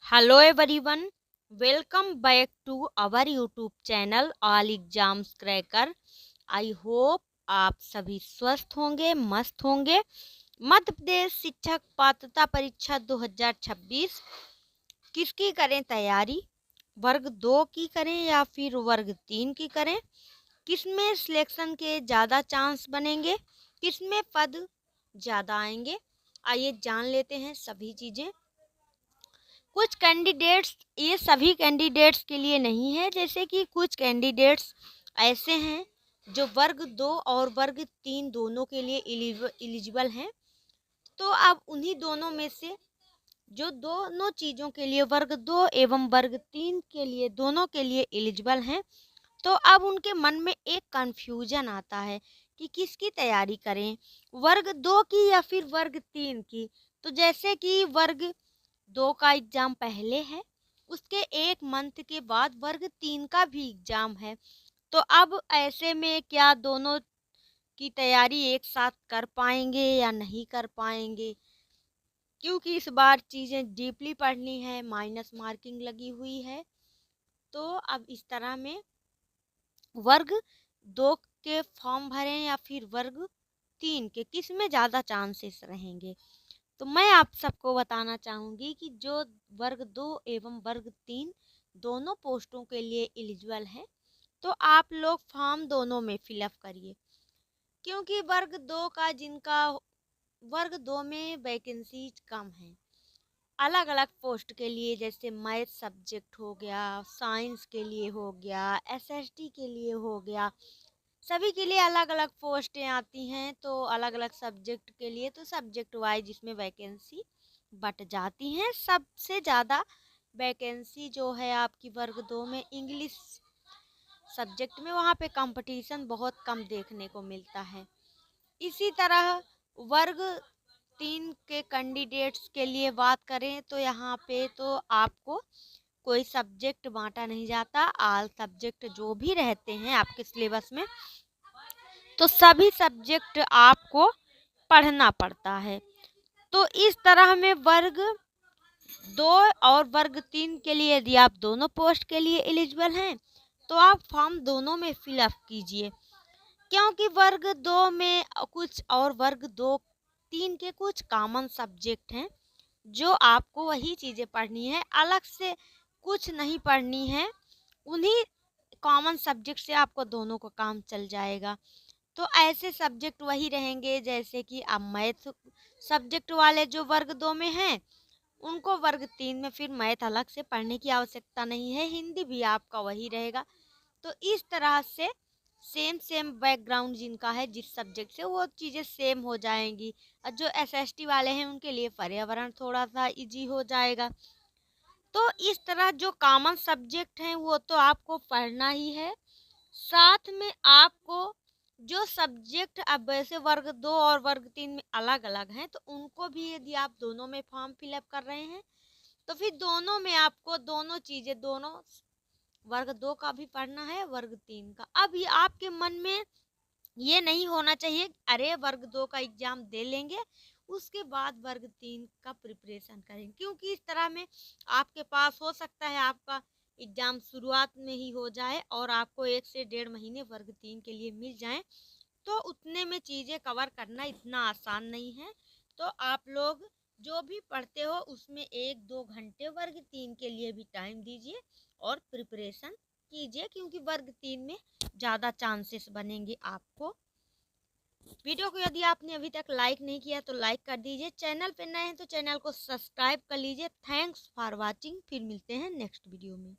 Hello everyone, welcome back to our YouTube channel all exams cracker. I hope आप सभी स्वस्थ होंगे, मस्त होंगे। मध्य प्रदेश शिक्षक पात्रता परीक्षा 2026 किसकी करें तैयारी? वर्ग 2 की करें या फिर वर्ग 3 की करें? किसमें सिलेक्शन के ज़्यादा चांस बनेंगे? किसमें पद ज़्यादा आएंगे? आइए जान लेते हैं सभी चीज़ें। कुछ कैंडिडेट्स, ये सभी कैंडिडेट्स के लिए नहीं है, जैसे कि कुछ कैंडिडेट्स ऐसे हैं जो वर्ग 2 और वर्ग 3 दोनों के लिए एलिजिबल हैं। तो अब उन्हीं दोनों में से जो दोनों चीज़ों के लिए वर्ग 2 एवं वर्ग 3 के लिए दोनों के लिए एलिजिबल हैं, तो अब उनके मन में एक कन्फ्यूजन आता है कि किसकी तैयारी करें, वर्ग 2 की या फिर वर्ग 3 की। तो जैसे कि वर्ग 2 का एग्ज़ाम पहले है, उसके 1 मंथ के बाद वर्ग 3 का भी एग्ज़ाम है। तो अब ऐसे में क्या दोनों की तैयारी एक साथ कर पाएंगे या नहीं कर पाएंगे? क्योंकि इस बार चीज़ें डीपली पढ़नी है, माइनस मार्किंग लगी हुई है। तो अब इस तरह में वर्ग 2 के फॉर्म भरें या फिर वर्ग 3 के, किस में ज़्यादा चांसेस रहेंगे? तो मैं आप सबको बताना चाहूँगी कि जो वर्ग 2 एवं वर्ग 3 दोनों पोस्टों के लिए एलिजिबल हैं, तो आप लोग फॉर्म दोनों में फिलअप करिए। क्योंकि वर्ग 2 का जिनका वर्ग 2 में वैकेंसी कम है, अलग अलग पोस्ट के लिए, जैसे मैथ सब्जेक्ट हो गया, साइंस के लिए हो गया, एसएसटी के लिए हो गया, सभी के लिए अलग अलग पोस्टें आती हैं। तो अलग अलग सब्जेक्ट के लिए तो सब्जेक्ट वाइज इसमें वैकेंसी बट जाती हैं। सबसे ज़्यादा वैकेंसी जो है आपकी वर्ग 2 में इंग्लिश सब्जेक्ट में, वहाँ पे कंपटीशन बहुत कम देखने को मिलता है। इसी तरह वर्ग 3 के कैंडिडेट्स के लिए बात करें तो यहाँ पे तो आपको कोई सब्जेक्ट बांटा नहीं जाता। ऑल सब्जेक्ट जो भी रहते हैं आपके सिलेबस में, तो सभी सब्जेक्ट आपको पढ़ना पड़ता है। तो इस तरह में वर्ग 2 और वर्ग 3 के लिए यदि आप दोनों पोस्ट के लिए एलिजिबल हैं, तो आप फॉर्म दोनों में फिलअप कीजिए। क्योंकि वर्ग 2 में कुछ और वर्ग 2 3 के कुछ कॉमन सब्जेक्ट हैं, जो आपको वही चीज़ें पढ़नी है, अलग से कुछ नहीं पढ़नी है। उन्हीं कॉमन सब्जेक्ट से आपको दोनों को काम चल जाएगा। तो ऐसे सब्जेक्ट वही रहेंगे, जैसे कि अब मैथ सब्जेक्ट वाले जो वर्ग 2 में हैं, उनको वर्ग 3 में फिर मैथ अलग से पढ़ने की आवश्यकता नहीं है, हिंदी भी आपका वही रहेगा। तो इस तरह से सेम सेम बैकग्राउंड जिनका है जिस सब्जेक्ट से, वो चीज़ें सेम हो जाएंगी। और जो एसएसटी वाले हैं उनके लिए पर्यावरण थोड़ा सा इजी हो जाएगा। तो इस तरह जो कॉमन सब्जेक्ट हैं वो तो आपको पढ़ना ही है। साथ में आपको जो सब्जेक्ट अब वैसे वर्ग 2 और वर्ग 3 में अलग अलग हैं, तो उनको भी यदि आप दोनों में फॉर्म फिलअप कर रहे हैं, तो फिर दोनों में आपको दोनों चीज़ें, दोनों वर्ग 2 का भी पढ़ना है, वर्ग 3 का। अब ये आपके मन में ये नहीं होना चाहिए अरे वर्ग 2 का एग्जाम दे लेंगे, उसके बाद वर्ग 3 का प्रिपरेशन करेंगे। क्योंकि इस तरह में आपके पास हो सकता है आपका एग्जाम शुरुआत में ही हो जाए और आपको 1 से 1.5 महीने वर्ग 3 के लिए मिल जाएं। तो उतने में चीज़ें कवर करना इतना आसान नहीं है। तो आप लोग जो भी पढ़ते हो उसमें 1-2 घंटे वर्ग 3 के लिए भी टाइम दीजिए और प्रिपरेशन कीजिए, क्योंकि वर्ग 3 में ज़्यादा चांसेस बनेंगे आपको। वीडियो को यदि आपने अभी तक लाइक नहीं किया तो लाइक कर दीजिए, चैनल पर नए हैं तो चैनल को सब्सक्राइब कर लीजिए। थैंक्स फॉर वॉचिंग, फिर मिलते हैं नेक्स्ट वीडियो में।